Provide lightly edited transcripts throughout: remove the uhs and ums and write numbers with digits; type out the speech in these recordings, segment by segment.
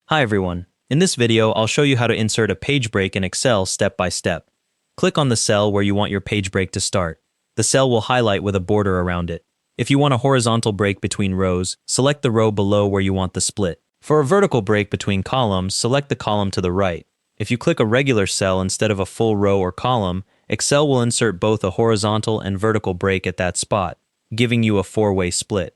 Hi everyone. In this video, I'll show you how to insert a page break in Excel step by step. Click on the cell where you want your page break to start. The cell will highlight with a border around it. If you want a horizontal break between rows, select the row below where you want the split. For a vertical break between columns, select the column to the right. If you click a regular cell instead of a full row or column, Excel will insert both a horizontal and vertical break at that spot, giving you a four-way split.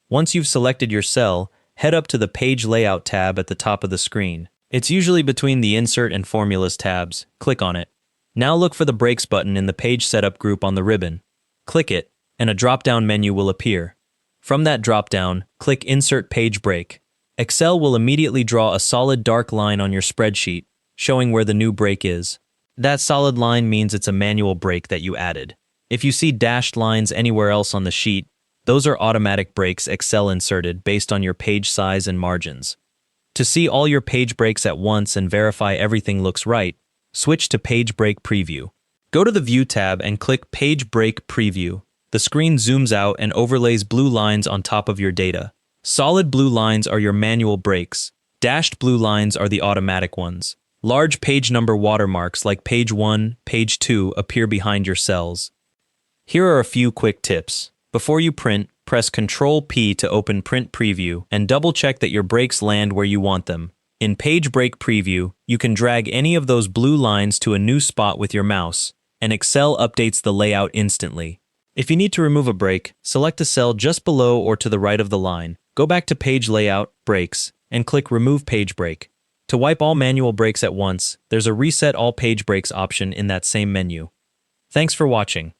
Once you've selected your cell, head up to the Page Layout tab at the top of the screen. It's usually between the Insert and Formulas tabs. Click on it. Now look for the Breaks button in the Page Setup group on the ribbon. Click it, and a drop-down menu will appear. From that drop-down, click Insert Page Break. Excel will immediately draw a solid dark line on your spreadsheet, showing where the new break is. That solid line means it's a manual break that you added. If you see dashed lines anywhere else on the sheet, those are automatic breaks Excel inserted based on your page size and margins. To see all your page breaks at once and verify everything looks right, switch to Page Break Preview. Go to the View tab and click Page Break Preview. The screen zooms out and overlays blue lines on top of your data. Solid blue lines are your manual breaks. Dashed blue lines are the automatic ones. Large page number watermarks like page 1, page 2 appear behind your cells. Here are a few quick tips. Before you print, press Ctrl-P to open Print Preview and double-check that your breaks land where you want them. In Page Break Preview, you can drag any of those blue lines to a new spot with your mouse, and Excel updates the layout instantly. If you need to remove a break, select a cell just below or to the right of the line. Go back to Page Layout, Breaks, and click Remove Page Break. To wipe all manual breaks at once, there's a Reset All Page Breaks option in that same menu. Thanks for watching.